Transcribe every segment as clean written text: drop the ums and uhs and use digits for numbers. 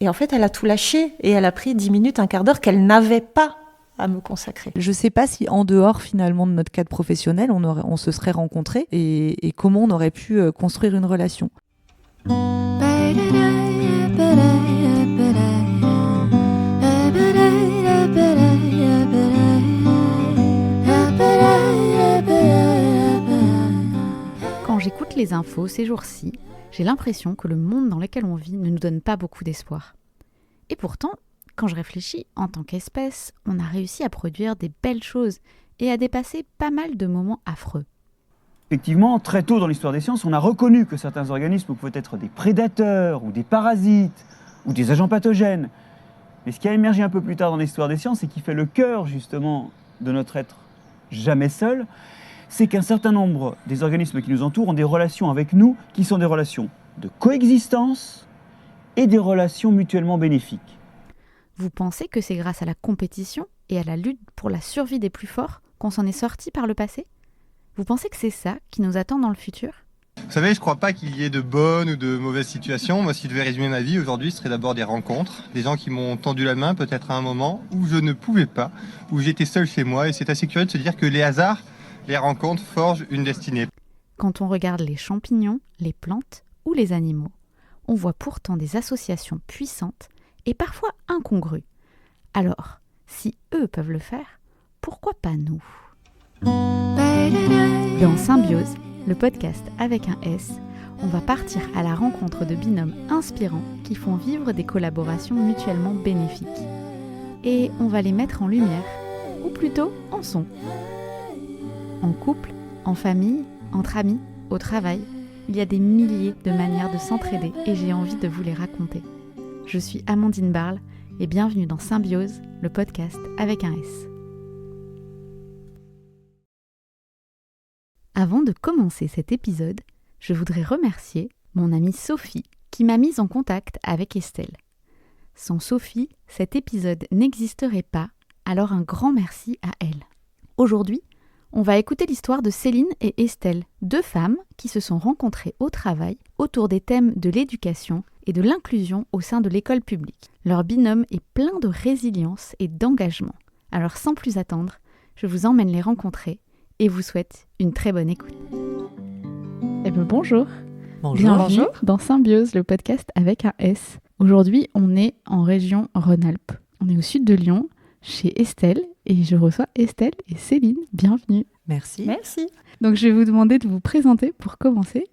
Et en fait, elle a tout lâché et elle a pris 10 minutes, un quart d'heure qu'elle n'avait pas à me consacrer. Je ne sais pas si en dehors finalement de notre cadre professionnel, on se serait rencontrés et comment on aurait pu construire une relation. Quand j'écoute les infos ces jours-ci, j'ai l'impression que le monde dans lequel on vit ne nous donne pas beaucoup d'espoir. Et pourtant, quand je réfléchis, en tant qu'espèce, on a réussi à produire des belles choses et à dépasser pas mal de moments affreux. Effectivement, très tôt dans l'histoire des sciences, on a reconnu que certains organismes pouvaient être des prédateurs ou des parasites ou des agents pathogènes. Mais ce qui a émergé un peu plus tard dans l'histoire des sciences et qui fait le cœur justement de notre être jamais seul, c'est qu'un certain nombre des organismes qui nous entourent ont des relations avec nous qui sont des relations de coexistence et des relations mutuellement bénéfiques. Vous pensez que c'est grâce à la compétition et à la lutte pour la survie des plus forts qu'on s'en est sorti par le passé ? Vous pensez que c'est ça qui nous attend dans le futur ? Vous savez, je crois pas qu'il y ait de bonnes ou de mauvaises situations. Moi, si je devais résumer ma vie aujourd'hui, ce serait d'abord des rencontres, des gens qui m'ont tendu la main peut-être à un moment où je ne pouvais pas, où j'étais seul chez moi. Et c'est assez curieux de se dire que les hasards, les rencontres forgent une destinée. Quand on regarde les champignons, les plantes ou les animaux, on voit pourtant des associations puissantes et parfois incongrues. Alors, si eux peuvent le faire, pourquoi pas nous ? Dans Symbiose, le podcast avec un S, on va partir à la rencontre de binômes inspirants qui font vivre des collaborations mutuellement bénéfiques. Et on va les mettre en lumière, ou plutôt en son. En couple, en famille, entre amis, au travail, il y a des milliers de manières de s'entraider et j'ai envie de vous les raconter. Je suis Amandine Barle et bienvenue dans Symbiose, le podcast avec un S. Avant de commencer cet épisode, je voudrais remercier mon amie Sophie qui m'a mise en contact avec Estelle. Sans Sophie, cet épisode n'existerait pas, alors un grand merci à elle. Aujourd'hui, on va écouter l'histoire de Céline et Estelle, deux femmes qui se sont rencontrées au travail autour des thèmes de l'éducation et de l'inclusion au sein de l'école publique. Leur binôme est plein de résilience et d'engagement. Alors sans plus attendre, je vous emmène les rencontrer et vous souhaite une très bonne écoute. Eh bien, bonjour. Bienvenue dans Symbiose, le podcast avec un S. Aujourd'hui, on est en région Rhône-Alpes. On est au sud de Lyon, chez Estelle, et je reçois Estelle et Céline. Bienvenue. Merci. Merci. Donc, je vais vous demander de vous présenter pour commencer.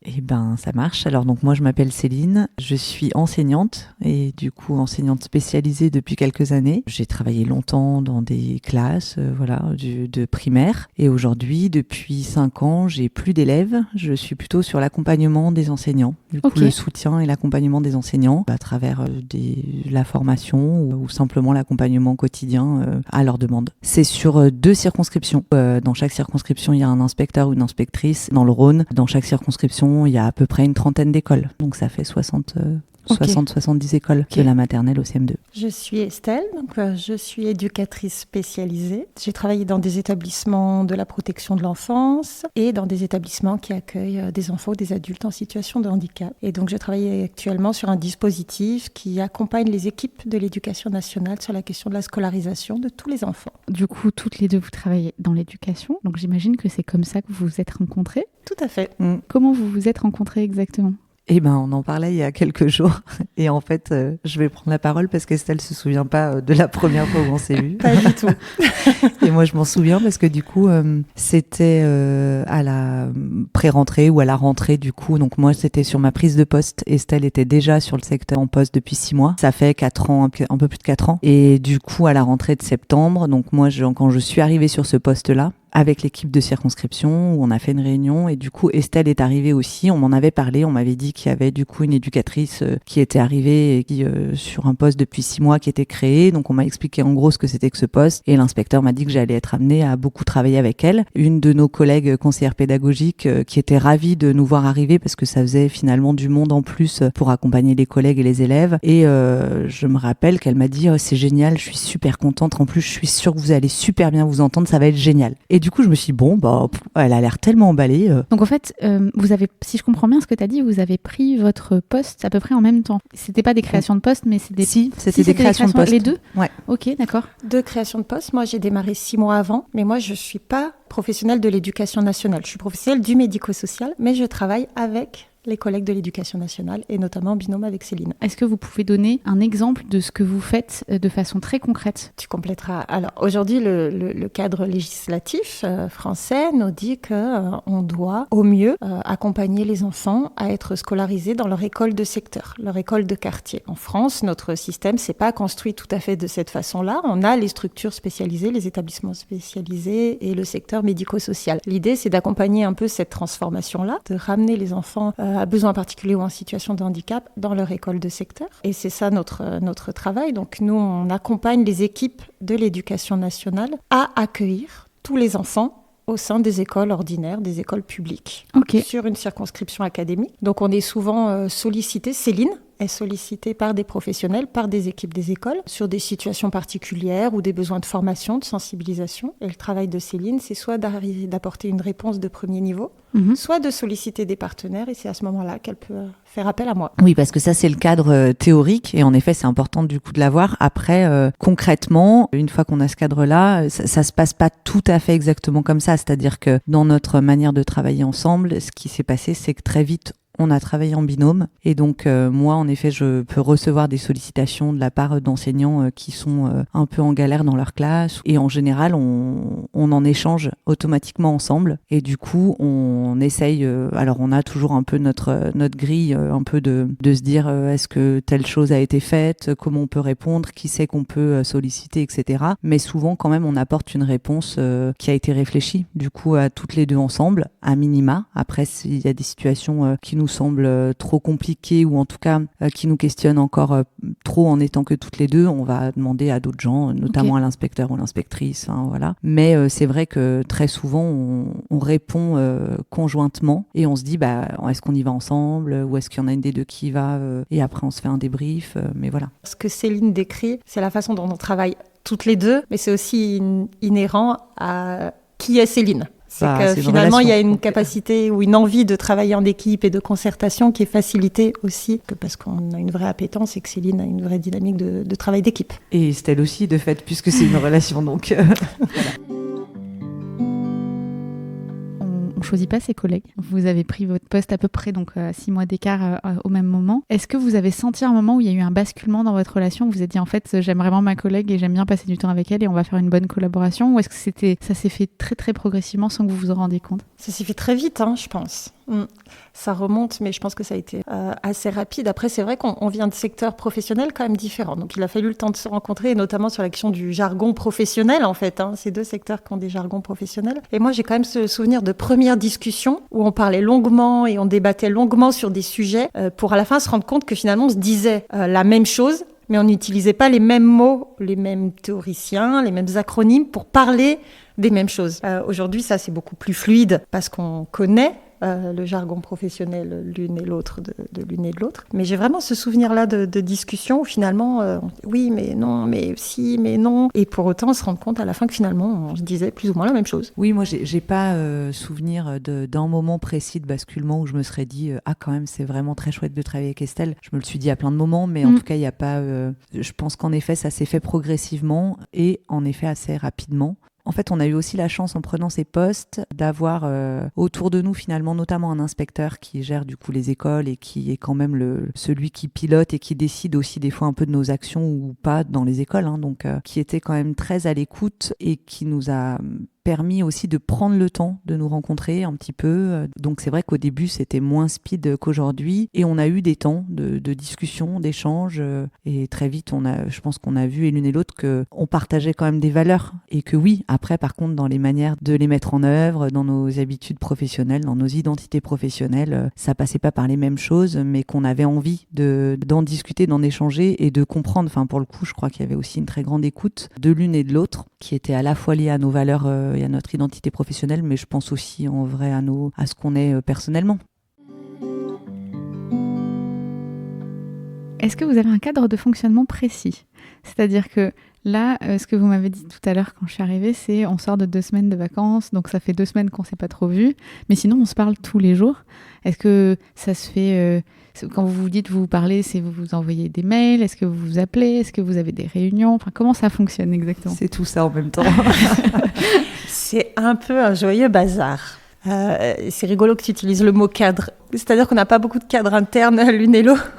Eh ben, ça marche. Alors, donc, moi, je m'appelle Céline. Je suis enseignante et du coup, enseignante spécialisée depuis quelques années. J'ai travaillé longtemps dans des classes, de primaire. Et aujourd'hui, depuis 5 ans, j'ai plus d'élèves. Je suis plutôt sur l'accompagnement des enseignants. Du coup, le soutien et l'accompagnement des enseignants à travers la formation ou simplement l'accompagnement quotidien à leur demande. C'est sur 2 circonscriptions. Dans chaque circonscription, il y a un inspecteur ou une inspectrice. Dans le Rhône, dans chaque circonscription, il y a à peu près une 30aine d'écoles. Donc ça fait 60-70 écoles, de la maternelle au CM2. Je suis Estelle, je suis éducatrice spécialisée. J'ai travaillé dans des établissements de la protection de l'enfance et dans des établissements qui accueillent des enfants ou des adultes en situation de handicap. Et donc je travaille actuellement sur un dispositif qui accompagne les équipes de l'éducation nationale sur la question de la scolarisation de tous les enfants. Du coup, toutes les deux, vous travaillez dans l'éducation. Donc j'imagine que c'est comme ça que vous vous êtes rencontrées. Tout à fait. Comment vous vous êtes rencontrées exactement ? Eh ben, on en parlait il y a quelques jours. Et en fait, je vais prendre la parole parce qu'Estelle se souvient pas de la première fois où on s'est vus. Pas du tout. Et moi, je m'en souviens parce que du coup, c'était à la pré-rentrée ou à la rentrée du coup. Donc moi, c'était sur ma prise de poste. Estelle était déjà sur le secteur en poste depuis 6 mois. Ça fait 4 ans, un peu plus de 4 ans. Et du coup, à la rentrée de septembre, donc moi, quand je suis arrivée sur ce poste-là, avec l'équipe de circonscription où on a fait une réunion et du coup Estelle est arrivée aussi, on m'en avait parlé, on m'avait dit qu'il y avait du coup une éducatrice qui était arrivée et qui sur un poste depuis 6 mois qui était créé, donc on m'a expliqué en gros ce que c'était que ce poste et l'inspecteur m'a dit que j'allais être amenée à beaucoup travailler avec elle. Une de nos collègues conseillères pédagogiques qui était ravie de nous voir arriver parce que ça faisait finalement du monde en plus pour accompagner les collègues et les élèves et je me rappelle qu'elle m'a dit c'est génial, je suis super contente, en plus je suis sûre que vous allez super bien vous entendre, ça va être génial. Et Et du coup, je me suis dit, elle a l'air tellement emballée. Donc en fait, vous avez, si je comprends bien ce que tu as dit, vous avez pris votre poste à peu près en même temps. C'était pas des créations de postes, mais c'était des créations de postes. Les deux ? Ouais. Ok, d'accord. De création de poste, moi j'ai démarré 6 mois avant, mais moi je suis pas professionnelle de l'éducation nationale. Je suis professionnelle du médico-social, mais je travaille avec les collègues de l'éducation nationale et notamment en binôme avec Céline. Est-ce que vous pouvez donner un exemple de ce que vous faites de façon très concrète ? Tu compléteras. Alors aujourd'hui, le cadre législatif français nous dit qu'on doit au mieux accompagner les enfants à être scolarisés dans leur école de secteur, leur école de quartier. En France, notre système s'est pas construit tout à fait de cette façon-là. On a les structures spécialisées, les établissements spécialisés et le secteur médico-social. L'idée, c'est d'accompagner un peu cette transformation-là, de ramener les enfants à besoins particuliers ou en situation de handicap dans leur école de secteur. Et c'est ça notre travail. Donc nous, on accompagne les équipes de l'éducation nationale à accueillir tous les enfants au sein des écoles ordinaires, des écoles publiques, sur une circonscription académique. Donc on est souvent sollicité, Céline est sollicitée par des professionnels, par des équipes des écoles, sur des situations particulières ou des besoins de formation, de sensibilisation. Et le travail de Céline, c'est soit d'apporter une réponse de premier niveau, soit de solliciter des partenaires, et c'est à ce moment-là qu'elle peut faire appel à moi. Oui, parce que ça, c'est le cadre théorique, et en effet, c'est important du coup de l'avoir. Après, concrètement, une fois qu'on a ce cadre-là, ça se passe pas tout à fait exactement comme ça. C'est-à-dire que dans notre manière de travailler ensemble, ce qui s'est passé, c'est que très vite, on a travaillé en binôme, et donc moi en effet je peux recevoir des sollicitations de la part d'enseignants qui sont un peu en galère dans leur classe, et en général on en échange automatiquement ensemble, et du coup on essaye, alors on a toujours un peu notre grille un peu de se dire est-ce que telle chose a été faite, comment on peut répondre, qui c'est qu'on peut solliciter, etc. Mais souvent quand même on apporte une réponse qui a été réfléchie du coup à toutes les deux ensemble, à minima. Après s'il y a des situations qui nous semble trop compliqué, ou en tout cas qui nous questionne encore trop en étant que toutes les deux, on va demander à d'autres gens, notamment à l'inspecteur ou l'inspectrice, voilà. Mais c'est vrai que très souvent on répond conjointement, et on se dit est-ce qu'on y va ensemble, ou est-ce qu'il y en a une des deux qui y va, et après on se fait un débrief, mais voilà. Ce que Céline décrit, c'est la façon dont on travaille toutes les deux, mais c'est aussi inhérent à qui est Céline. C'est que finalement, il y a une capacité ou une envie de travailler en équipe et de concertation qui est facilitée aussi parce qu'on a une vraie appétence, et que Céline a une vraie dynamique de travail d'équipe. Et Estelle aussi, de fait, puisque c'est une relation, donc... Voilà. On ne choisit pas ses collègues. Vous avez pris votre poste à peu près 6 mois d'écart au même moment. Est-ce que vous avez senti un moment où il y a eu un basculement dans votre relation, où vous vous êtes dit en fait j'aime vraiment ma collègue et j'aime bien passer du temps avec elle et on va faire une bonne collaboration, ou est-ce que ça s'est fait très très progressivement sans que vous vous en rendiez compte ? Ça s'est fait très vite, je pense. Ça remonte, mais je pense que ça a été assez rapide. Après, c'est vrai qu'on vient de secteurs professionnels quand même différents. Donc, il a fallu le temps de se rencontrer, et notamment sur la question du jargon professionnel, en fait. Ces deux secteurs qui ont des jargons professionnels. Et moi, j'ai quand même ce souvenir de premières discussions où on parlait longuement et on débattait longuement sur des sujets pour à la fin se rendre compte que finalement, on se disait la même chose, mais on n'utilisait pas les mêmes mots, les mêmes théoriciens, les mêmes acronymes pour parler des mêmes choses. Aujourd'hui, ça, c'est beaucoup plus fluide parce qu'on connaît le jargon professionnel l'une et l'autre de l'une et de l'autre. Mais j'ai vraiment ce souvenir-là de discussion où finalement, oui, mais non, mais si, mais non. Et pour autant, on se rend compte à la fin que finalement, on se disait plus ou moins la même chose. Oui, moi, j'ai pas souvenir d'un moment précis de basculement où je me serais dit quand même, c'est vraiment très chouette de travailler avec Estelle. Je me le suis dit à plein de moments, mais en tout cas, il n'y a pas... je pense qu'en effet, ça s'est fait progressivement et en effet assez rapidement. En fait, on a eu aussi la chance, en prenant ces postes, d'avoir autour de nous finalement notamment un inspecteur qui gère du coup les écoles et qui est quand même celui qui pilote et qui décide aussi des fois un peu de nos actions ou pas dans les écoles, donc qui était quand même très à l'écoute et qui nous a permis aussi de prendre le temps de nous rencontrer un petit peu. Donc c'est vrai qu'au début c'était moins speed qu'aujourd'hui, et on a eu des temps de discussion, d'échange, et très vite je pense qu'on a vu et l'une et l'autre qu'on partageait quand même des valeurs, et que oui, après par contre dans les manières de les mettre en œuvre, dans nos habitudes professionnelles, dans nos identités professionnelles, ça passait pas par les mêmes choses, mais qu'on avait envie d'en discuter, d'en échanger et de comprendre. Enfin pour le coup, je crois qu'il y avait aussi une très grande écoute de l'une et de l'autre qui était à la fois liée à nos valeurs et à notre identité professionnelle, mais je pense aussi en vrai à ce qu'on est personnellement. est-ce que vous avez un cadre de fonctionnement précis ? C'est-à-dire que là, ce que vous m'avez dit tout à l'heure quand je suis arrivée, c'est on sort de 2 semaines de vacances, donc ça fait 2 semaines qu'on ne s'est pas trop vus, mais sinon on se parle tous les jours. Est-ce que ça se fait, quand vous vous dites vous parlez, c'est vous vous envoyez des mails, est-ce que vous vous appelez, est-ce que vous avez des réunions, enfin comment ça fonctionne exactement ? C'est tout ça en même temps. C'est un peu un joyeux bazar. C'est rigolo que tu utilises le mot cadre. C'est-à-dire qu'on n'a pas beaucoup de cadres internes l'une et l'autre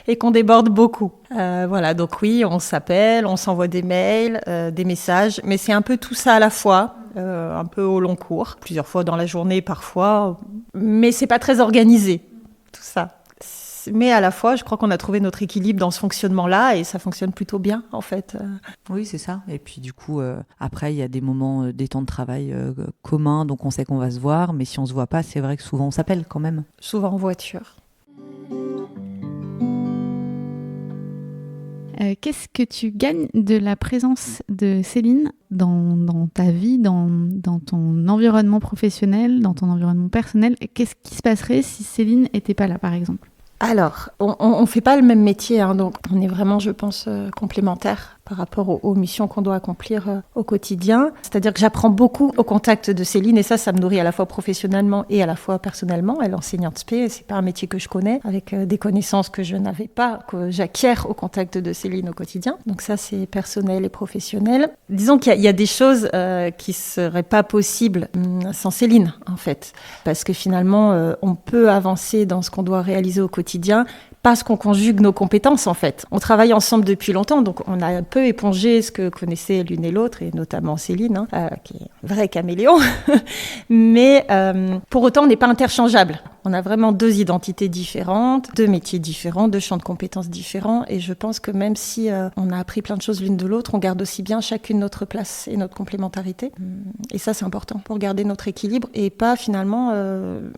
et qu'on déborde beaucoup. Voilà, donc oui, on s'appelle, on s'envoie des mails, des messages, mais c'est un peu tout ça à la fois, un peu au long cours, plusieurs fois dans la journée parfois, mais c'est pas très organisé, tout ça. Mais à la fois, je crois qu'on a trouvé notre équilibre dans ce fonctionnement-là et ça fonctionne plutôt bien, en fait. Oui, c'est ça. Et puis du coup, après, il y a des moments, des temps de travail communs, donc on sait qu'on va se voir, mais si on se voit pas, c'est vrai que souvent on s'appelle quand même. Souvent en voiture. Qu'est-ce que tu gagnes de la présence de Céline dans ta vie, dans ton environnement professionnel, dans ton environnement personnel ? Qu'est-ce qui se passerait si Céline n'était pas là, par exemple ? Alors, on ne fait pas le même métier, hein, donc on est vraiment, je pense, complémentaires par rapport aux missions qu'on doit accomplir au quotidien. C'est-à-dire que j'apprends beaucoup au contact de Céline et ça me nourrit à la fois professionnellement et à la fois personnellement. Elle est enseignante spé, c'est pas un métier que je connais, avec des connaissances que je n'avais pas, que j'acquiers au contact de Céline au quotidien. Donc ça, c'est personnel et professionnel. Disons qu'il y a des choses qui seraient pas possibles sans Céline, en fait. Parce que finalement, on peut avancer dans ce qu'on doit réaliser au quotidien parce qu'on conjugue nos compétences, en fait. On travaille ensemble depuis longtemps, donc on a un peu épongé ce que connaissaient l'une et l'autre, et notamment Céline, qui est un vrai caméléon. Mais pour autant, on n'est pas interchangeables. On a vraiment 2 identités différentes, 2 métiers différents, 2 champs de compétences différents. Et je pense que même si on a appris plein de choses l'une de l'autre, on garde aussi bien chacune notre place et notre complémentarité. Et ça, c'est important pour garder notre équilibre et pas finalement,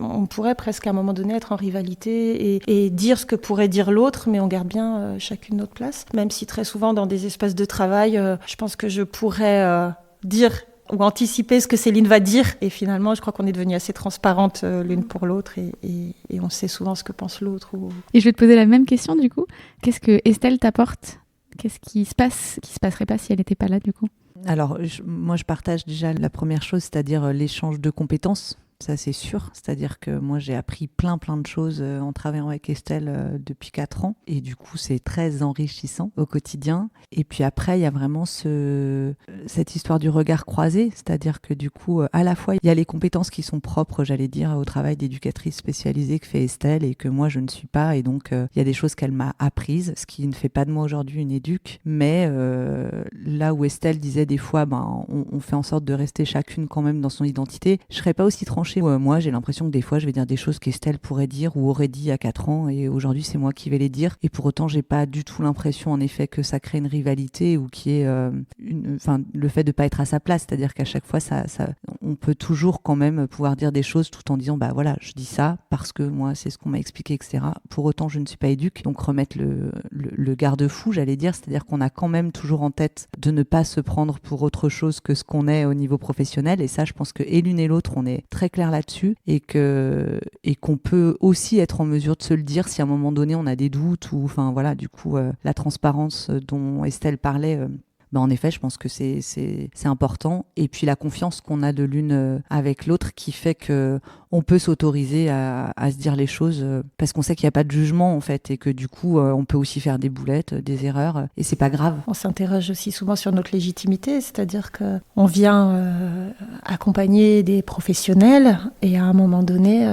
on pourrait presque à un moment donné être en rivalité et dire ce que pourrait dire l'autre, mais on garde bien chacune notre place. Même si très souvent dans des espaces de travail, je pense que je pourrais dire ou anticiper ce que Céline va dire. Et finalement, je crois qu'on est devenus assez transparentes l'une pour l'autre et on sait souvent ce que pense l'autre. Et je vais te poser la même question du coup. Qu'est-ce que Estelle t'apporte ? Qu'est-ce qui se passerait pas si elle n'était pas là du coup ? Alors, moi, je partage déjà la première chose, c'est-à-dire l'échange de compétences. Ça, c'est sûr. C'est-à-dire que moi, j'ai appris plein de choses en travaillant avec Estelle depuis 4 ans. Et du coup, c'est très enrichissant au quotidien. Et puis après, il y a vraiment cette histoire du regard croisé. C'est-à-dire que du coup, à la fois, il y a les compétences qui sont propres, j'allais dire, au travail d'éducatrice spécialisée que fait Estelle et que moi, je ne suis pas. Et donc, il y a des choses qu'elle m'a apprises, ce qui ne fait pas de moi aujourd'hui une éduque. Mais là où Estelle disait des fois, on fait en sorte de rester chacune quand même dans son identité, je serais pas aussi tranchée. Moi, j'ai l'impression que des fois, je vais dire des choses qu'Estelle pourrait dire ou aurait dit il y a 4 ans et aujourd'hui, c'est moi qui vais les dire. Et pour autant, j'ai pas du tout l'impression, en effet, que ça crée une rivalité ou qu'il y ait le fait de pas être à sa place. C'est-à-dire qu'à chaque fois, on peut toujours quand même pouvoir dire des choses tout en disant, voilà, je dis ça parce que moi, c'est ce qu'on m'a expliqué, etc. Pour autant, je ne suis pas éduque. Donc, remettre le garde-fou, j'allais dire, c'est-à-dire qu'on a quand même toujours en tête de ne pas se prendre pour autre chose que ce qu'on est au niveau professionnel. Et ça, je pense que et l'une et l'autre, on est très clair là-dessus et qu'on peut aussi être en mesure de se le dire si à un moment donné on a des doutes ou du coup la transparence dont Estelle parlait, en effet je pense que c'est important et puis la confiance qu'on a de l'une avec l'autre qui fait que on peut s'autoriser à se dire les choses parce qu'on sait qu'il n'y a pas de jugement en fait et que du coup on peut aussi faire des boulettes, des erreurs et c'est pas grave. On s'interroge aussi souvent sur notre légitimité, c'est-à-dire qu'on vient accompagner des professionnels et à un moment donné,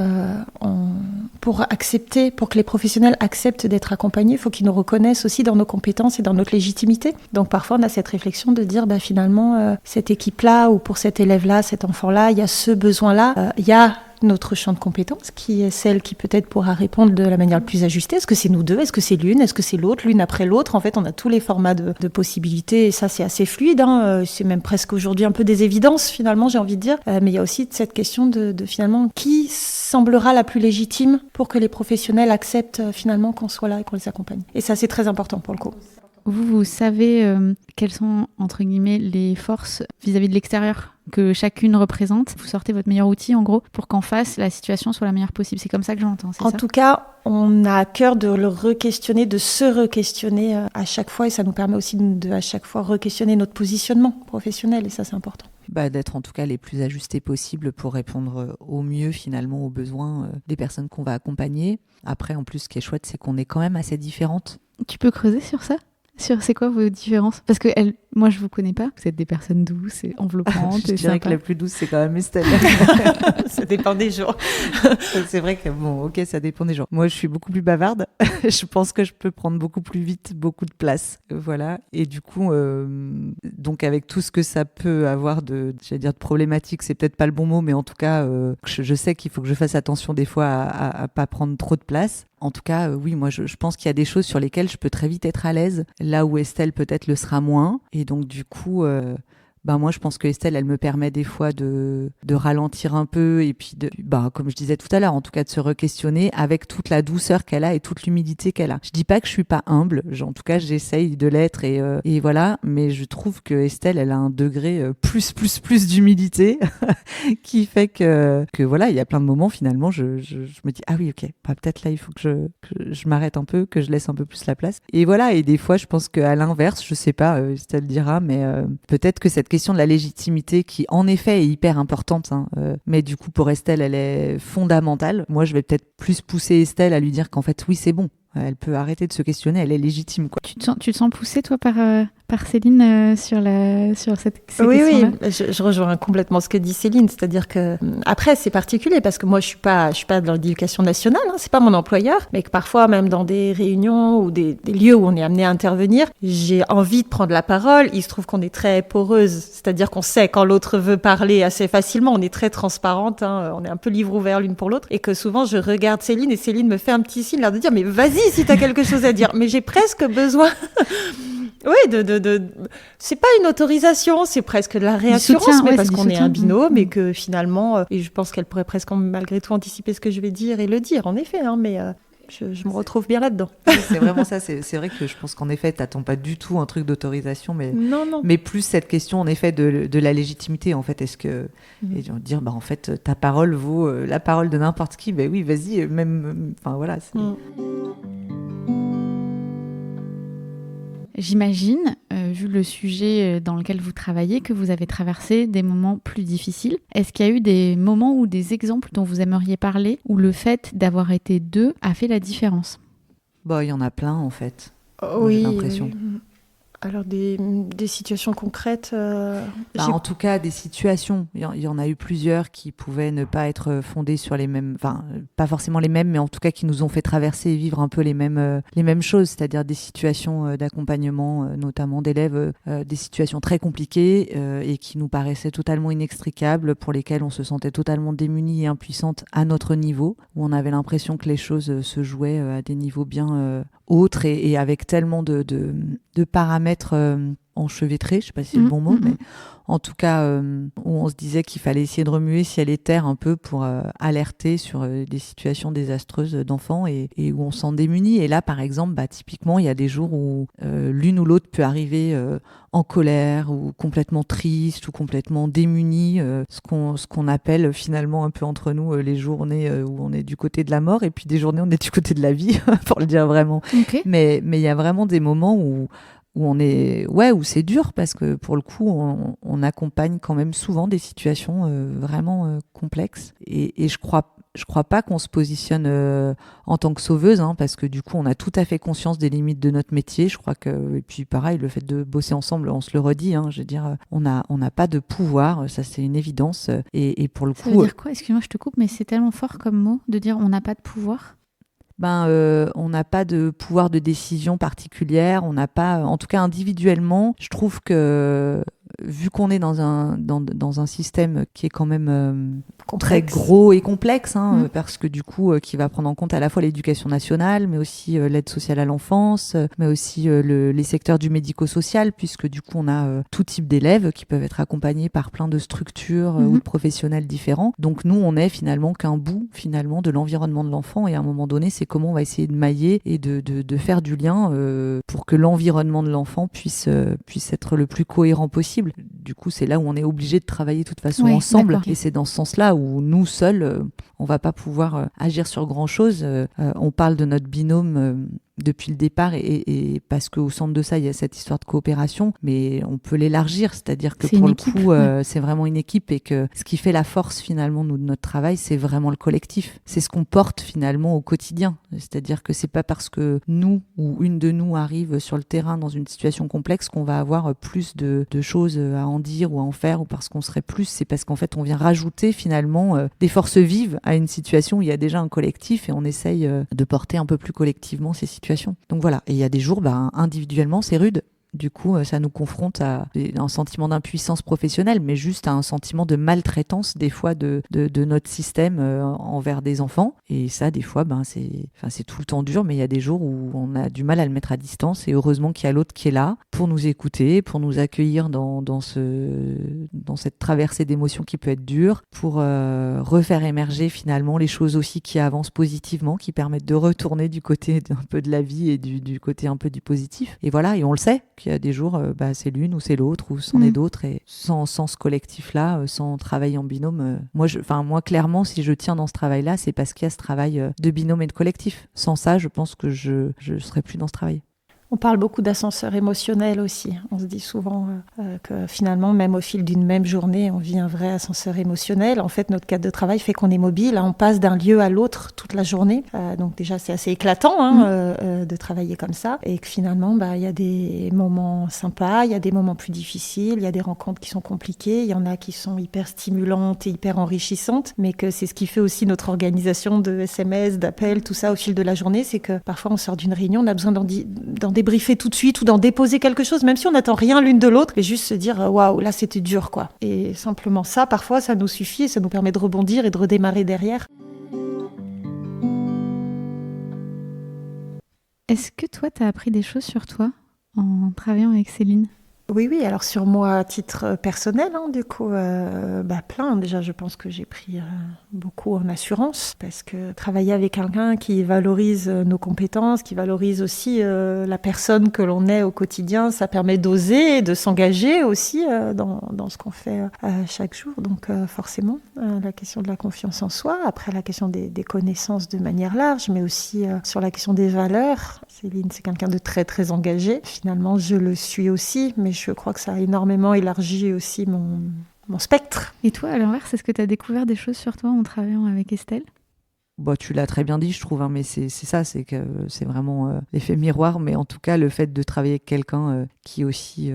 pour que les professionnels acceptent d'être accompagnés, il faut qu'ils nous reconnaissent aussi dans nos compétences et dans notre légitimité. Donc parfois on a cette réflexion de dire finalement cette équipe-là ou pour cet élève-là, cet enfant-là, il y a ce besoin-là, il y a notre champ de compétences, qui est celle qui peut-être pourra répondre de la manière la plus ajustée. Est-ce que c'est nous deux ? Est-ce que c'est l'une ? Est-ce que c'est l'autre ? L'une après l'autre. En fait, on a tous les formats de possibilités et ça, c'est assez fluide. C'est même presque aujourd'hui un peu des évidences, finalement, j'ai envie de dire. Mais il y a aussi cette question de finalement, qui semblera la plus légitime pour que les professionnels acceptent finalement qu'on soit là et qu'on les accompagne. Et ça, c'est très important pour le coup. Vous savez quelles sont, entre guillemets, les forces vis-à-vis de l'extérieur que chacune représente. Vous sortez votre meilleur outil, en gros, pour qu'en face, la situation soit la meilleure possible. C'est comme ça que je l'entends, c'est En ça ? tout cas, on a à cœur de le re-questionner, de se re-questionner à chaque fois. Et ça nous permet aussi de à chaque fois re-questionner notre positionnement professionnel. Et ça, c'est important. D'être en tout cas les plus ajustés possibles pour répondre au mieux finalement aux besoins des personnes qu'on va accompagner. Après, en plus, ce qui est chouette, c'est qu'on est quand même assez différentes. Tu peux creuser sur ça ? Sur c'est quoi vos différences ? Parce que moi, je vous connais pas. Vous êtes des personnes douces et enveloppantes. Je dirais que la plus douce, c'est quand même Estelle. Ça dépend des jours. C'est vrai que ça dépend des jours. Moi, je suis beaucoup plus bavarde. Je pense que je peux prendre beaucoup plus vite, beaucoup de place. Voilà. Et du coup, donc avec tout ce que ça peut avoir de problématique, c'est peut-être pas le bon mot, mais en tout cas, je sais qu'il faut que je fasse attention des fois à pas prendre trop de place. En tout cas, oui, moi, je pense qu'il y a des choses sur lesquelles je peux très vite être à l'aise, là où Estelle peut-être le sera moins. Et donc, du coup, moi, je pense que Estelle, elle me permet des fois de ralentir un peu et puis comme je disais tout à l'heure, en tout cas de se re-questionner avec toute la douceur qu'elle a et toute l'humilité qu'elle a. Je dis pas que je suis pas humble, en tout cas, j'essaye de l'être et voilà, mais je trouve que Estelle, elle a un degré plus d'humilité qui fait que voilà, il y a plein de moments finalement, je me dis ah oui, ok, peut-être là il faut que je m'arrête un peu, que je laisse un peu plus la place. Et voilà, et des fois, je pense qu'à l'inverse, je sais pas, Estelle dira, mais peut-être que cette question de la légitimité qui en effet est hyper importante, mais du coup pour Estelle elle est fondamentale. Moi je vais peut-être plus pousser Estelle à lui dire qu'en fait oui c'est bon, elle peut arrêter de se questionner, elle est légitime quoi. Tu te sens poussée toi par Céline sur cette question-là ? Oui, je rejoins complètement ce que dit Céline, c'est-à-dire que après c'est particulier parce que moi je suis pas dans l'éducation nationale, c'est pas mon employeur, mais que parfois même dans des réunions ou des lieux où on est amené à intervenir, j'ai envie de prendre la parole. Il se trouve qu'on est très poreuse, c'est-à-dire qu'on sait quand l'autre veut parler assez facilement, on est très transparente, on est un peu livre ouvert l'une pour l'autre, et que souvent je regarde Céline et Céline me fait un petit signe, l'air de dire mais vas-y si t'as quelque chose à dire, mais j'ai presque besoin. Oui, c'est pas une autorisation, c'est presque de la réassurance, soutien, mais parce qu'on est un binôme et Mmh. que finalement, et je pense qu'elle pourrait presque malgré tout anticiper ce que je vais dire et le dire, en effet, mais je me retrouve bien là-dedans. Oui, c'est vraiment ça, c'est vrai que je pense qu'en effet, t'attends pas du tout un truc d'autorisation, mais plus cette question en effet de la légitimité, en fait, est-ce que, et de dire, en fait, ta parole vaut la parole de n'importe qui, oui, vas-y, même, enfin voilà. J'imagine, vu le sujet dans lequel vous travaillez, que vous avez traversé des moments plus difficiles. Est-ce qu'il y a eu des moments ou des exemples dont vous aimeriez parler où le fait d'avoir été deux a fait la différence ? Il y en a plein en fait. Oui. J'ai l'impression. Alors des situations concrètes En tout cas, des situations. Il y en a eu plusieurs qui pouvaient ne pas être fondées sur les mêmes... Enfin, pas forcément les mêmes, mais en tout cas qui nous ont fait traverser et vivre un peu les mêmes choses, c'est-à-dire des situations d'accompagnement, notamment d'élèves, des situations très compliquées et qui nous paraissaient totalement inextricables, pour lesquelles on se sentait totalement démunis et impuissante à notre niveau, où on avait l'impression que les choses se jouaient à des niveaux bien autres et avec tellement de paramètres enchevêtrés, je ne sais pas si c'est le bon mot, mais en tout cas où on se disait qu'il fallait essayer de remuer ciel et terre un peu pour alerter sur des situations désastreuses d'enfants et où on s'en démunit. Et là, par exemple, typiquement, il y a des jours où l'une ou l'autre peut arriver en colère ou complètement triste ou complètement démunie, ce qu'on appelle finalement un peu entre nous les journées où on est du côté de la mort et puis des journées où on est du côté de la vie, pour le dire vraiment. Okay. Mais il y a vraiment des moments où on est, où c'est dur parce que pour le coup, on accompagne quand même souvent des situations vraiment complexes. Et je crois pas qu'on se positionne en tant que sauveuse, parce que du coup, on a tout à fait conscience des limites de notre métier. Je crois que, et puis pareil, le fait de bosser ensemble, on se le redit. Je veux dire, on n'a pas de pouvoir, ça c'est une évidence. Et pour le coup, ça veut dire quoi ? Excuse-moi, je te coupe, mais c'est tellement fort comme mot de dire on n'a pas de pouvoir. On n'a pas de pouvoir de décision particulière, on n'a pas, en tout cas individuellement, je trouve que vu qu'on est dans un système qui est quand même très gros et complexe, parce que du coup, qui va prendre en compte à la fois l'éducation nationale, mais aussi l'aide sociale à l'enfance, mais aussi les secteurs du médico-social, puisque du coup, on a tout type d'élèves qui peuvent être accompagnés par plein de structures ou de professionnels différents. Donc nous, on est finalement qu'un bout finalement de l'environnement de l'enfant, et à un moment donné, c'est comment on va essayer de mailler et de faire du lien pour que l'environnement de l'enfant puisse être le plus cohérent possible. Du coup, c'est là où on est obligé de travailler de toute façon Ouais, ensemble. d'accord. Et c'est dans ce sens-là où nous seuls, on va pas pouvoir agir sur grand-chose. On parle de notre binôme depuis le départ et parce qu'au centre de ça, il y a cette histoire de coopération, mais on peut l'élargir, c'est-à-dire que C'est pour une le équipe, coup, ouais. c'est vraiment une équipe et que ce qui fait la force finalement nous, de notre travail, c'est vraiment le collectif. C'est ce qu'on porte finalement au quotidien. C'est-à-dire que c'est pas parce que nous ou une de nous arrive sur le terrain dans une situation complexe qu'on va avoir plus de choses à en dire ou à en faire ou parce qu'on serait plus. C'est parce qu'en fait, on vient rajouter finalement des forces vives à une situation où il y a déjà un collectif et on essaye de porter un peu plus collectivement ces situations. Donc voilà. Et il y a des jours, individuellement, c'est rude. Du coup, ça nous confronte à un sentiment d'impuissance professionnelle, mais juste à un sentiment de maltraitance des fois de notre système envers des enfants. Et ça, des fois, c'est tout le temps dur, mais il y a des jours où on a du mal à le mettre à distance. Et heureusement qu'il y a l'autre qui est là pour nous écouter, pour nous accueillir dans cette traversée d'émotions qui peut être dure, pour refaire émerger finalement les choses aussi qui avancent positivement, qui permettent de retourner du côté un peu de la vie et du côté un peu du positif. Et voilà, et on le sait. Il y a des jours, c'est l'une ou c'est l'autre, ou c'en est d'autres. Et sans ce collectif-là, sans travail en binôme, moi, clairement, si je tiens dans ce travail-là, c'est parce qu'il y a ce travail de binôme et de collectif. Sans ça, je pense que je serais plus dans ce travail. On parle beaucoup d'ascenseur émotionnel aussi. On se dit souvent que finalement, même au fil d'une même journée, on vit un vrai ascenseur émotionnel. En fait, notre cadre de travail fait qu'on est mobile. On passe d'un lieu à l'autre toute la journée. Donc déjà, c'est assez éclatant de travailler comme ça. Et que finalement, il y a des moments sympas, il y a des moments plus difficiles, il y a des rencontres qui sont compliquées, il y en a qui sont hyper stimulantes et hyper enrichissantes. Mais que c'est ce qui fait aussi notre organisation de SMS, d'appels, tout ça au fil de la journée. C'est que parfois, on sort d'une réunion, on a besoin d'en débriefer tout de suite ou d'en déposer quelque chose, même si on n'attend rien l'une de l'autre, mais juste se dire waouh, là c'était dur quoi. Et simplement ça, parfois ça nous suffit et ça nous permet de rebondir et de redémarrer derrière. Est-ce que toi, tu as appris des choses sur toi en travaillant avec Céline ? Oui, alors sur moi, à titre personnel, du coup, plein. Déjà, je pense que j'ai pris beaucoup en assurance, parce que travailler avec quelqu'un qui valorise nos compétences, qui valorise aussi la personne que l'on est au quotidien, ça permet d'oser et de s'engager aussi dans ce qu'on fait chaque jour. Donc forcément, la question de la confiance en soi, après la question des connaissances de manière large, mais aussi sur la question des valeurs. Céline, c'est quelqu'un de très, très engagé. Finalement, je le suis aussi, mais je crois que ça a énormément élargi aussi mon spectre. Et toi, à l'inverse, est-ce que tu as découvert des choses sur toi en travaillant avec Estelle ? Tu l'as très bien dit, je trouve, mais c'est ça, c'est que c'est vraiment l'effet miroir, mais en tout cas, le fait de travailler avec quelqu'un qui aussi,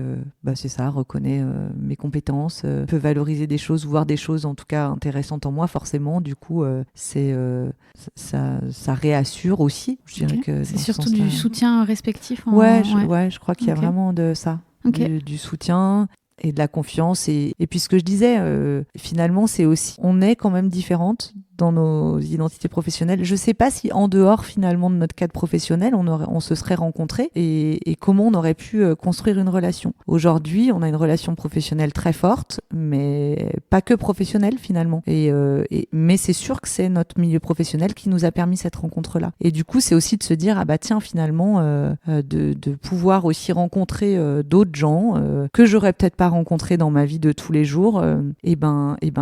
c'est ça, reconnaît mes compétences, peut valoriser des choses, voir des choses en tout cas intéressantes en moi, forcément, du coup, ça réassure aussi, je dirais que c'est surtout du soutien respectif. Je crois qu'il y a vraiment de ça, du soutien et de la confiance, et puis ce que je disais, finalement, c'est aussi, on est quand même différentes dans nos identités professionnelles. Je sais pas si en dehors finalement de notre cadre professionnel, on se serait rencontrés et comment on aurait pu construire une relation. Aujourd'hui, on a une relation professionnelle très forte, mais pas que professionnelle finalement. Mais c'est sûr que c'est notre milieu professionnel qui nous a permis cette rencontre-là. Et du coup, c'est aussi de se dire, tiens, finalement, de pouvoir aussi rencontrer d'autres gens que j'aurais peut-être pas rencontrés dans ma vie de tous les jours,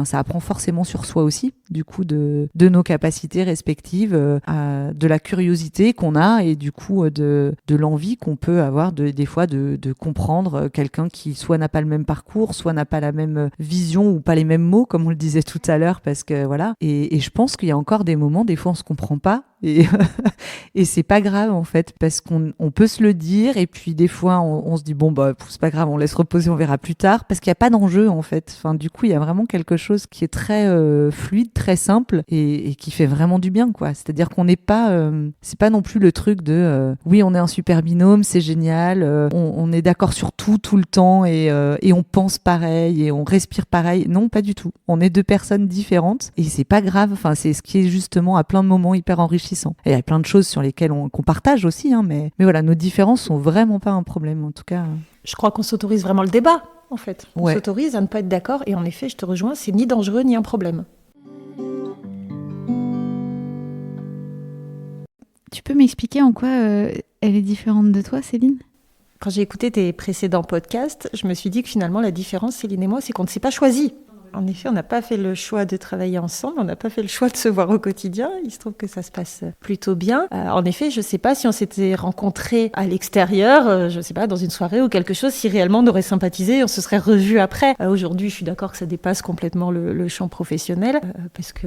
ça apprend forcément sur soi aussi, du coup, de nos capacités respectives, de la curiosité qu'on a et du coup de l'envie qu'on peut avoir des fois de comprendre quelqu'un qui soit n'a pas le même parcours, soit n'a pas la même vision ou pas les mêmes mots, comme on le disait tout à l'heure, parce que voilà. Et je pense qu'il y a encore des moments, des fois on se comprend pas. Et c'est pas grave en fait, parce qu'on peut se le dire, et puis des fois on se dit c'est pas grave, on laisse reposer, on verra plus tard, parce qu'il n'y a pas d'enjeu en fait. Enfin, du coup il y a vraiment quelque chose qui est très fluide, très simple, et qui fait vraiment du bien, quoi. C'est-à-dire qu'on n'est pas c'est pas non plus le truc de oui, on est un super binôme, c'est génial, on est d'accord sur tout le temps, et on pense pareil et on respire pareil. Non, pas du tout, on est deux personnes différentes et c'est pas grave. Enfin, c'est ce qui est justement à plein de moments hyper enrichissant. Et il y a plein de choses sur lesquelles qu'on partage aussi, mais voilà, nos différences sont vraiment pas un problème, en tout cas. Je crois qu'on s'autorise vraiment le débat, en fait. On s'autorise à ne pas être d'accord, et en effet, je te rejoins, c'est ni dangereux ni un problème. Tu peux m'expliquer en quoi elle est différente de toi, Céline ? Quand j'ai écouté tes précédents podcasts, je me suis dit que finalement, la différence, Céline et moi, c'est qu'on ne s'est pas choisi. En effet, on n'a pas fait le choix de travailler ensemble, on n'a pas fait le choix de se voir au quotidien. Il se trouve que ça se passe plutôt bien. En effet, je ne sais pas si on s'était rencontrés à l'extérieur, je ne sais pas, dans une soirée ou quelque chose, si réellement on aurait sympathisé, on se serait revus après. Aujourd'hui, je suis d'accord que ça dépasse complètement le champ professionnel,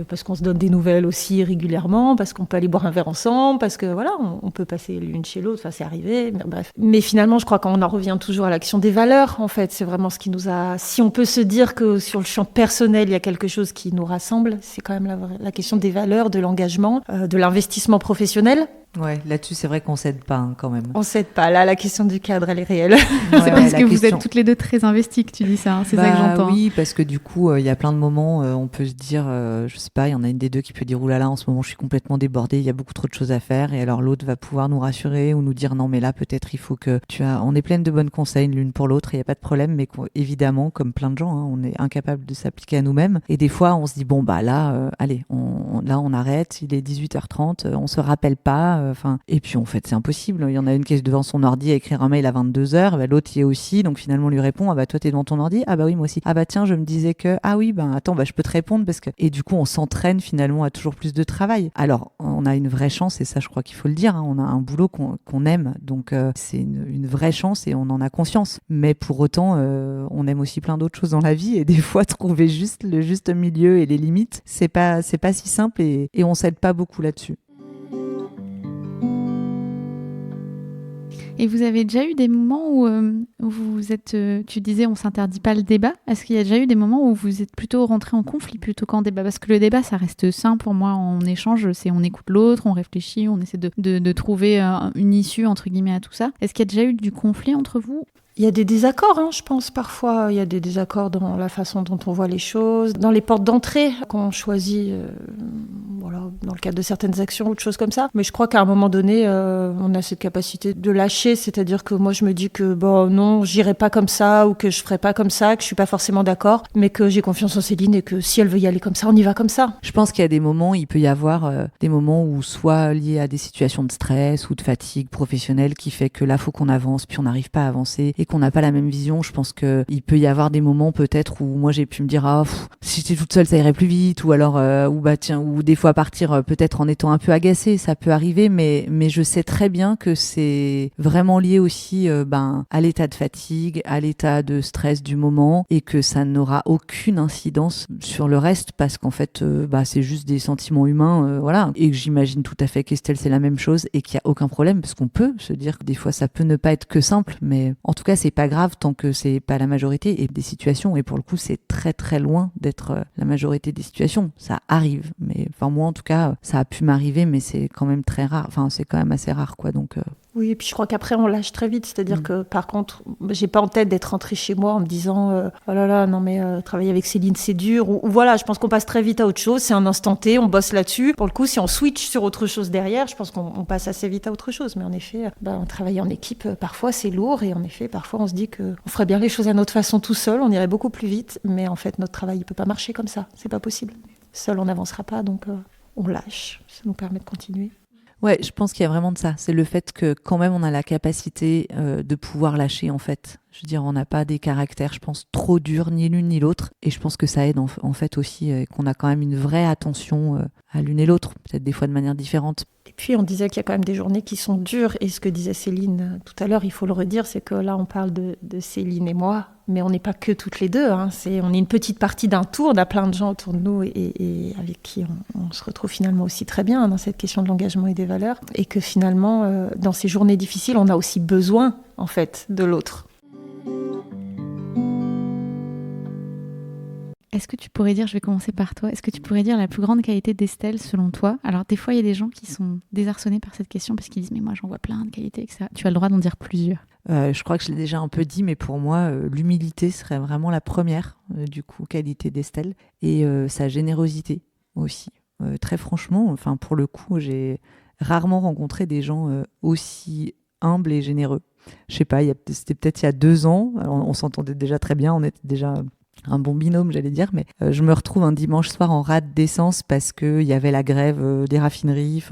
parce qu'on se donne des nouvelles aussi régulièrement, parce qu'on peut aller boire un verre ensemble, parce que voilà, on peut passer l'une chez l'autre, enfin c'est arrivé, mais bref. Mais finalement, je crois qu'on en revient toujours à l'action des valeurs, en fait. C'est vraiment ce qui nous a... Si on peut se dire que sur le champ personnel, il y a quelque chose qui nous rassemble, c'est quand même la question des valeurs, de l'engagement, de l'investissement professionnel. Ouais, là-dessus, c'est vrai qu'on s'aide pas quand même. On s'aide pas. Là, la question du cadre, elle est réelle. C'est parce que vous êtes toutes les deux très investies que tu dis ça, c'est ça que j'entends. Oui, parce que du coup, il y a plein de moments, on peut se dire, je sais pas, il y en a une des deux qui peut dire, oulala, en ce moment, je suis complètement débordée, il y a beaucoup trop de choses à faire, et alors l'autre va pouvoir nous rassurer ou nous dire, non, mais là, peut-être, il faut que on est pleine de bonnes conseils l'une pour l'autre, il n'y a pas de problème, mais évidemment, comme plein de gens, on est incapable de s'appliquer à nous-mêmes, et des fois, on se dit, bon, bah là, allez, on arrête, il est 18h30, on se rappelle pas, et puis en fait c'est impossible, il y en a une qui est devant son ordi à écrire un mail à 22h, bah, l'autre y est aussi, donc finalement on lui répond, ah bah toi t'es devant ton ordi, ah bah oui moi aussi, ah bah tiens je me disais que, ah oui bah attends bah je peux te répondre parce que, et du coup on s'entraîne finalement à toujours plus de travail. Alors on a une vraie chance, et ça je crois qu'il faut le dire, on a un boulot qu'on aime, donc c'est une vraie chance et on en a conscience, mais pour autant on aime aussi plein d'autres choses dans la vie, et des fois trouver juste le juste milieu et les limites, c'est pas si simple, et on s'aide pas beaucoup là-dessus. Et vous avez déjà eu des moments où vous êtes, tu disais, on s'interdit pas le débat. Est-ce qu'il y a déjà eu des moments où vous êtes plutôt rentré en conflit plutôt qu'en débat? Parce que le débat, ça reste sain pour moi en échange. C'est on écoute l'autre, on réfléchit, on essaie de trouver une issue entre guillemets à tout ça. Est-ce qu'il y a déjà eu du conflit entre vous? Il y a des désaccords, je pense, parfois. Il y a des désaccords dans la façon dont on voit les choses, dans les portes d'entrée qu'on choisit, dans le cadre de certaines actions ou de choses comme ça. Mais je crois qu'à un moment donné, on a cette capacité de lâcher, c'est-à-dire que moi, je me dis que non, j'irai pas comme ça, ou que je ferai pas comme ça, que je suis pas forcément d'accord, mais que j'ai confiance en Céline et que si elle veut y aller comme ça, on y va comme ça. Je pense qu'il y a des moments, il peut y avoir des moments où soit liés à des situations de stress ou de fatigue professionnelle qui fait que là, faut qu'on avance, puis on n'arrive pas à avancer, et qu'on n'a pas la même vision. Je pense qu'il peut y avoir des moments peut-être où moi j'ai pu me dire si j'étais toute seule ça irait plus vite, ou alors ou des fois partir peut-être en étant un peu agacée, ça peut arriver, mais je sais très bien que c'est vraiment lié aussi à l'état de fatigue, à l'état de stress du moment, et que ça n'aura aucune incidence sur le reste, parce qu'en fait c'est juste des sentiments humains, et que j'imagine tout à fait qu'Estelle c'est la même chose, et qu'il n'y a aucun problème, parce qu'on peut se dire que des fois ça peut ne pas être que simple, mais en tout cas c'est pas grave tant que c'est pas la majorité et des situations, et pour le coup c'est très très loin d'être la majorité des situations. Ça arrive, mais moi en tout cas ça a pu m'arriver, mais c'est quand même très rare, c'est quand même assez rare donc Oui, et puis je crois qu'après on lâche très vite, c'est-à-dire que par contre j'ai pas en tête d'être rentrée chez moi en me disant oh là là non mais travailler avec Céline c'est dur, ou voilà, je pense qu'on passe très vite à autre chose, c'est un instant T, on bosse là-dessus. Pour le coup, si on switch sur autre chose derrière, je pense qu'on passe assez vite à autre chose, mais en effet travailler en équipe parfois c'est lourd, et en effet parfois on se dit qu'on ferait bien les choses à notre façon tout seul, on irait beaucoup plus vite, mais en fait notre travail il peut pas marcher comme ça, c'est pas possible. Seul on n'avancera pas, donc on lâche, ça nous permet de continuer. Ouais, je pense qu'il y a vraiment de ça. C'est le fait que quand même on a la capacité de pouvoir lâcher en fait. Je veux dire, on n'a pas des caractères, je pense, trop durs, ni l'une ni l'autre. Et je pense que ça aide en fait aussi, qu'on a quand même une vraie attention à l'une et l'autre, peut-être des fois de manière différente. Et puis on disait qu'il y a quand même des journées qui sont dures, et ce que disait Céline tout à l'heure, il faut le redire, c'est que là on parle de Céline et moi, mais on n'est pas que toutes les deux, on est une petite partie d'un tout, on a plein de gens autour de nous et avec qui on se retrouve finalement aussi très bien dans cette question de l'engagement et des valeurs, et que finalement dans ces journées difficiles on a aussi besoin en fait de l'autre. Est-ce que tu pourrais dire, je vais commencer par toi, est-ce que tu pourrais dire la plus grande qualité d'Estelle selon toi? Alors des fois il y a des gens qui sont désarçonnés par cette question parce qu'ils disent mais moi j'en vois plein de qualités, etc. Tu as le droit d'en dire plusieurs. Je crois que je l'ai déjà un peu dit, mais pour moi l'humilité serait vraiment la première qualité d'Estelle, et sa générosité aussi. Très franchement, pour le coup j'ai rarement rencontré des gens aussi humbles et généreux. Je sais pas, c'était peut-être il y a 2 ans, alors on s'entendait déjà très bien, on était déjà un bon binôme, j'allais dire, mais je me retrouve un dimanche soir en rade d'essence parce qu'il y avait la grève des raffineries,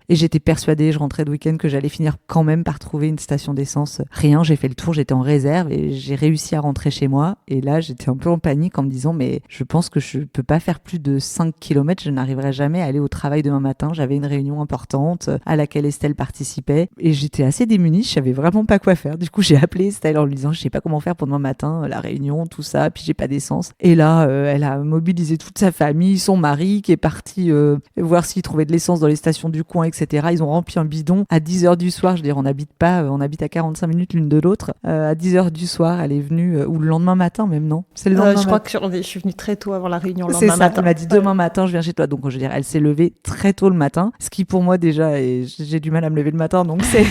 et j'étais persuadée, je rentrais de week-end, que j'allais finir quand même par trouver une station d'essence. Rien, j'ai fait le tour, j'étais en réserve et j'ai réussi à rentrer chez moi. Et là, j'étais un peu en panique en me disant, mais je pense que je peux pas faire plus de 5 km, je n'arriverai jamais à aller au travail demain matin. J'avais une réunion importante à laquelle Estelle participait et j'étais assez démunie, je savais vraiment pas quoi faire. Du coup, j'ai appelé Estelle en lui disant, je sais pas comment faire pour demain matin, la réunion, tout ça, puis j'ai pas d'essence. Et là, elle a mobilisé toute sa famille, son mari qui est parti voir s'il trouvait de l'essence dans les stations du coin, etc. Ils ont rempli un bidon à 10h du soir. Je veux dire, on habite à 45 minutes l'une de l'autre. À 10h du soir, elle est venue, ou le lendemain matin même, non? C'est le lendemain Je crois que je suis venue très tôt avant la réunion le c'est lendemain ça, matin. elle m'a dit demain matin, je viens chez toi. Donc, je veux dire, elle s'est levée très tôt le matin, ce qui pour moi déjà, et j'ai du mal à me lever le matin, donc c'est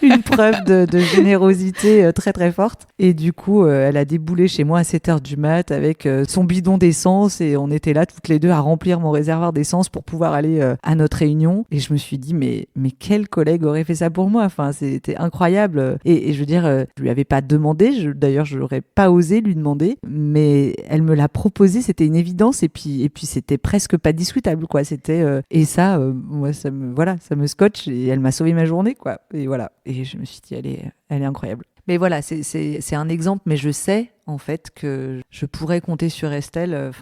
une preuve de générosité très très forte. Et du coup, elle a déboulé chez moi à 7h du mat avec son bidon d'essence et on était là toutes les deux à remplir mon réservoir d'essence pour pouvoir aller à notre réunion. Et je me suis dit, mais quel collègue aurait fait ça pour moi? Enfin, c'était incroyable. Et je veux dire, je lui avais pas demandé, d'ailleurs, je n'aurais pas osé lui demander, mais elle me l'a proposé, c'était une évidence et puis c'était presque pas discutable, quoi. C'était, et ça, moi, ça me scotche et elle m'a sauvé ma journée, quoi. Et voilà. Et je me suis dit, elle est incroyable. Mais voilà, c'est un exemple, mais je sais en fait que je pourrais compter sur Estelle,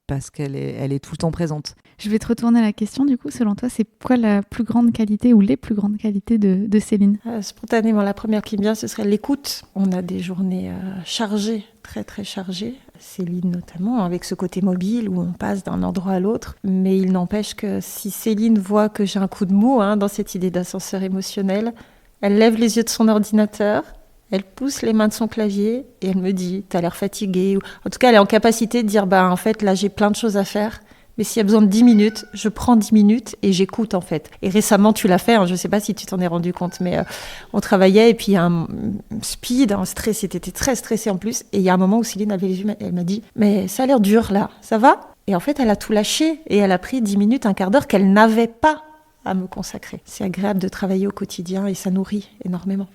parce qu'elle est tout le temps présente. Je vais te retourner la question, du coup, selon toi, c'est quoi la plus grande qualité ou les plus grandes qualités de Céline? Spontanément, la première qui me vient, ce serait l'écoute. On a des journées chargées, très très chargées. Céline notamment, avec ce côté mobile où on passe d'un endroit à l'autre. Mais il n'empêche que si Céline voit que j'ai un coup de mou dans cette idée d'ascenseur émotionnel, elle lève les yeux de son ordinateur, elle pousse les mains de son clavier et elle me dit « t'as l'air fatiguée ». En tout cas, elle est en capacité de dire « en fait, là, j'ai plein de choses à faire, mais s'il y a besoin de 10 minutes, je prends 10 minutes et j'écoute, en fait ». Et récemment, tu l'as fait, je ne sais pas si tu t'en es rendu compte, mais on travaillait et puis il y a un speed, un stress, c'était très stressé en plus. Et il y a un moment où Céline avait les yeux, elle m'a dit « mais ça a l'air dur, là, ça va ?» Et en fait, elle a tout lâché et elle a pris 10 minutes, un quart d'heure qu'elle n'avait pas à me consacrer. C'est agréable de travailler au quotidien et ça nourrit énormément.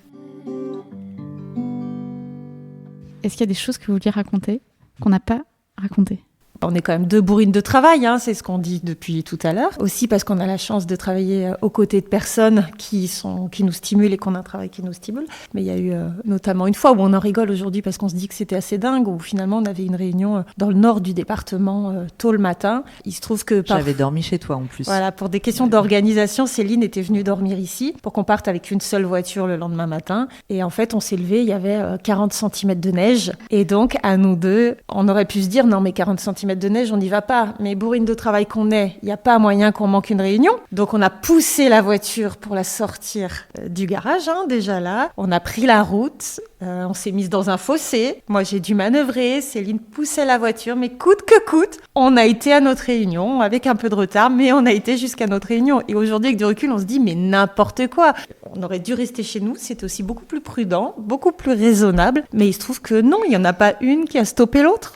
Est-ce qu'il y a des choses que vous vouliez raconter qu'on n'a pas racontées? On est quand même deux bourrines de travail, c'est ce qu'on dit depuis tout à l'heure. Aussi parce qu'on a la chance de travailler aux côtés de personnes qui nous stimulent et qu'on a un travail qui nous stimule. Mais il y a eu notamment une fois où on en rigole aujourd'hui parce qu'on se dit que c'était assez dingue, où finalement on avait une réunion dans le nord du département tôt le matin. Il se trouve que... J'avais dormi chez toi en plus. Voilà, pour des questions d'organisation, Céline était venue dormir ici pour qu'on parte avec une seule voiture le lendemain matin. Et en fait, on s'est levé, il y avait 40 cm de neige. Et donc, à nous deux, on aurait pu se dire, non mais 40 cm de neige, on n'y va pas. Mais bourrine de travail qu'on est, il n'y a pas moyen qu'on manque une réunion. Donc on a poussé la voiture pour la sortir du garage, déjà là. On a pris la route, on s'est mise dans un fossé. Moi j'ai dû manœuvrer, Céline poussait la voiture, mais coûte que coûte, on a été à notre réunion avec un peu de retard, mais on a été jusqu'à notre réunion. Et aujourd'hui avec du recul, on se dit mais n'importe quoi. On aurait dû rester chez nous, c'était aussi beaucoup plus prudent, beaucoup plus raisonnable. Mais il se trouve que non, il n'y en a pas une qui a stoppé l'autre.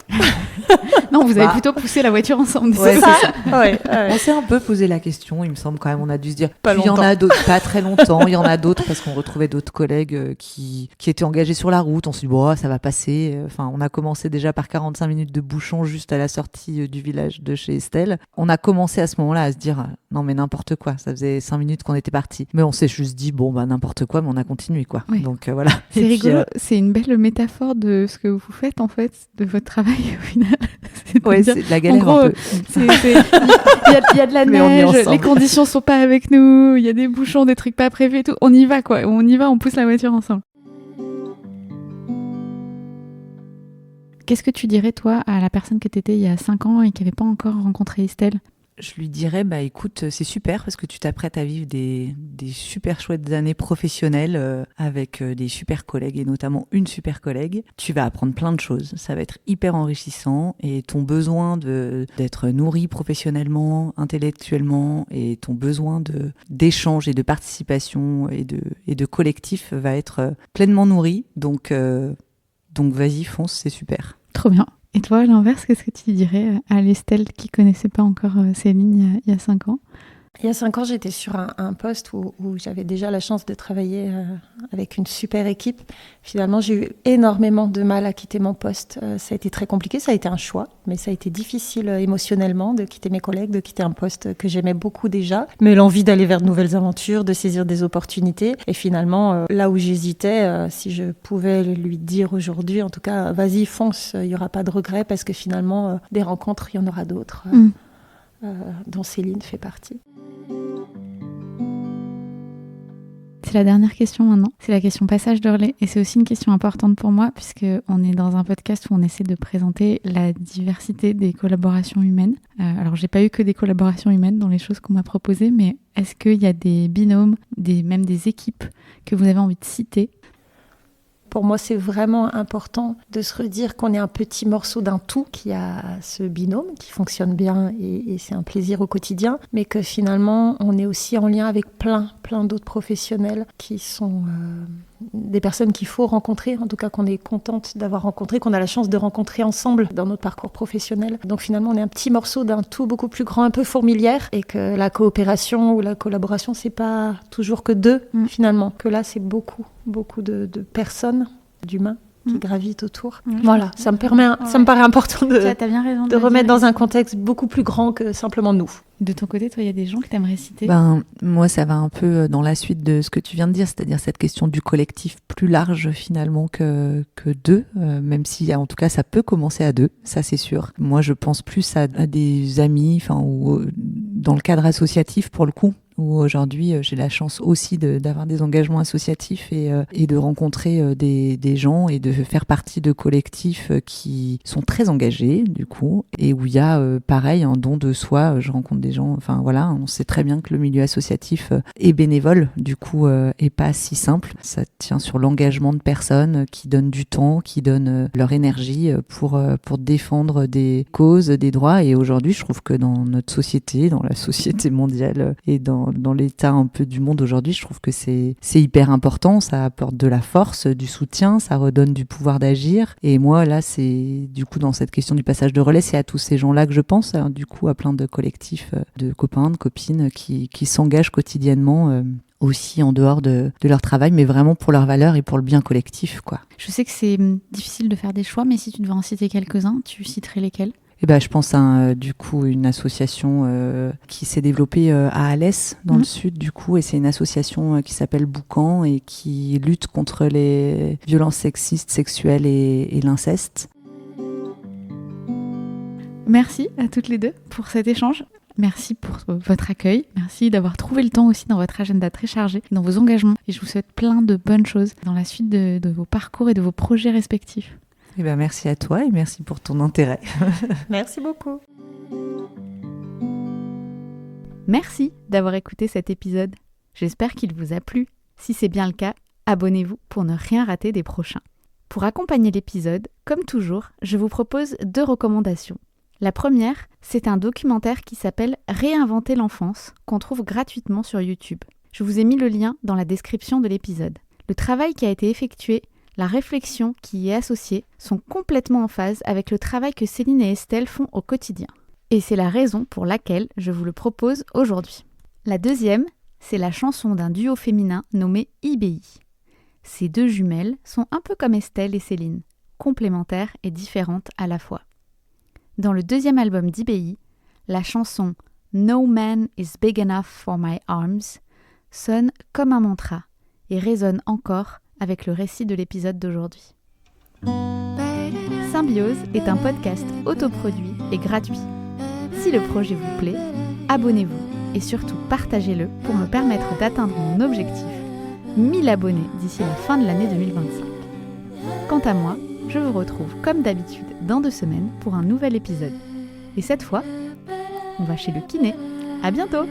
Non, vous avez plutôt poussé la voiture ensemble. Ouais, c'est ça. Ouais. On s'est un peu posé la question, il me semble quand même, on a dû se dire. Pas Puis il y en longtemps. a d'autres, pas très longtemps, il y en a d'autres parce qu'on retrouvait d'autres collègues qui étaient engagés sur la route. On s'est dit, ça va passer. Enfin, on a commencé déjà par 45 minutes de bouchon juste à la sortie du village de chez Estelle. On a commencé à ce moment-là à se dire, non mais n'importe quoi, ça faisait 5 minutes qu'on était partis. Mais on s'est juste dit, n'importe quoi, mais on a continué quoi. Oui. Donc voilà. C'est rigolo, c'est une belle métaphore de ce que vous faites en fait, de votre travail au final. Ouais, c'est de la galère en gros, un peu. Il y a de la Mais on est neige, ensemble. les conditions sont pas avec nous, il y a des bouchons, des trucs pas prévus et tout. On y va quoi, on pousse la voiture ensemble. Qu'est-ce que tu dirais toi à la personne que t'étais il y a 5 ans et qui n'avait pas encore rencontré Estelle? Je lui dirais, écoute, c'est super parce que tu t'apprêtes à vivre des super chouettes années professionnelles avec des super collègues et notamment une super collègue. Tu vas apprendre plein de choses, ça va être hyper enrichissant et ton besoin d'être nourri professionnellement, intellectuellement et ton besoin d'échange et de participation et de collectif va être pleinement nourri. Donc vas-y, fonce, c'est super. Trop bien. Et toi, à l'inverse, qu'est-ce que tu dirais à l'Estelle qui connaissait pas encore Céline il y a 5 ans? Il y a 5 ans, j'étais sur un poste où j'avais déjà la chance de travailler avec une super équipe. Finalement, j'ai eu énormément de mal à quitter mon poste. Ça a été très compliqué, ça a été un choix, mais ça a été difficile émotionnellement de quitter mes collègues, de quitter un poste que j'aimais beaucoup déjà. Mais l'envie d'aller vers de nouvelles aventures, de saisir des opportunités. Et finalement, là où j'hésitais, si je pouvais lui dire aujourd'hui, en tout cas, vas-y, fonce, il n'y aura pas de regrets parce que finalement, des rencontres, il y en aura d'autres, dont Céline fait partie. C'est la dernière question maintenant, c'est la question passage de relais et c'est aussi une question importante pour moi puisqu'on est dans un podcast où on essaie de présenter la diversité des collaborations humaines. Alors j'ai pas eu que des collaborations humaines dans les choses qu'on m'a proposées, mais est-ce qu'il y a des binômes, même des équipes que vous avez envie de citer ? Pour moi, c'est vraiment important de se redire qu'on est un petit morceau d'un tout, qui a ce binôme qui fonctionne bien et c'est un plaisir au quotidien, mais que finalement, on est aussi en lien avec plein d'autres professionnels qui sont des personnes qu'il faut rencontrer, en tout cas qu'on est contente d'avoir rencontré, qu'on a la chance de rencontrer ensemble dans notre parcours professionnel. Donc finalement, on est un petit morceau d'un tout beaucoup plus grand, un peu fourmilière, et que la coopération ou la collaboration, c'est pas toujours que deux, finalement, que là, c'est beaucoup de personnes, d'humains qui gravitent autour. Voilà, ça me paraît important t'as bien raison de remettre dans un contexte beaucoup plus grand que simplement nous. De ton côté, toi, il y a des gens que tu aimerais citer ? Moi, ça va un peu dans la suite de ce que tu viens de dire, c'est-à-dire cette question du collectif plus large finalement que deux, même si en tout cas ça peut commencer à deux, ça c'est sûr. Moi, je pense plus à des amis, ou dans le cadre associatif pour le coup, où aujourd'hui j'ai la chance aussi d'avoir des engagements associatifs et de rencontrer des gens et de faire partie de collectifs qui sont très engagés du coup, et où il y a pareil un don de soi. Je rencontre des gens, on sait très bien que le milieu associatif est bénévole du coup et pas si simple. Ça tient sur l'engagement de personnes qui donnent du temps, qui donnent leur énergie pour défendre des causes, des droits, et aujourd'hui je trouve que dans notre société, dans la société mondiale et dans l'état un peu du monde aujourd'hui, je trouve que c'est hyper important, ça apporte de la force, du soutien, ça redonne du pouvoir d'agir. Et moi là, c'est du coup dans cette question du passage de relais, c'est à tous ces gens-là que je pense, du coup à plein de collectifs de copains, de copines qui s'engagent quotidiennement aussi en dehors de leur travail, mais vraiment pour leurs valeurs et pour le bien collectif, quoi. Je sais que c'est difficile de faire des choix, mais si tu devais en citer quelques-uns, tu citerais lesquels ? Je pense à du coup une association qui s'est développée à Alès dans le sud du coup, et c'est une association qui s'appelle Boucan et qui lutte contre les violences sexistes, sexuelles et l'inceste. Merci à toutes les deux pour cet échange. Merci pour votre accueil. Merci d'avoir trouvé le temps aussi dans votre agenda très chargé, dans vos engagements. Et je vous souhaite plein de bonnes choses dans la suite de vos parcours et de vos projets respectifs. Merci à toi et merci pour ton intérêt. Merci beaucoup. Merci d'avoir écouté cet épisode. J'espère qu'il vous a plu. Si c'est bien le cas, abonnez-vous pour ne rien rater des prochains. Pour accompagner l'épisode, comme toujours, je vous propose 2 recommandations. La première, c'est un documentaire qui s'appelle « Réinventer l'enfance » qu'on trouve gratuitement sur YouTube. Je vous ai mis le lien dans la description de l'épisode. Le travail qui a été effectué, la réflexion qui y est associée sont complètement en phase avec le travail que Céline et Estelle font au quotidien. Et c'est la raison pour laquelle je vous le propose aujourd'hui. La deuxième, c'est la chanson d'un duo féminin nommé IBI. Ces 2 jumelles sont un peu comme Estelle et Céline, complémentaires et différentes à la fois. Dans le 2e album d'IBI, la chanson « No man is big enough for my arms » sonne comme un mantra et résonne encore avec le récit de l'épisode d'aujourd'hui. Symbiose est un podcast autoproduit et gratuit. Si le projet vous plaît, abonnez-vous et surtout partagez-le pour me permettre d'atteindre mon objectif, 1000 abonnés d'ici la fin de l'année 2025. Quant à moi, je vous retrouve comme d'habitude dans 2 semaines pour un nouvel épisode. Et cette fois, on va chez le kiné. À bientôt!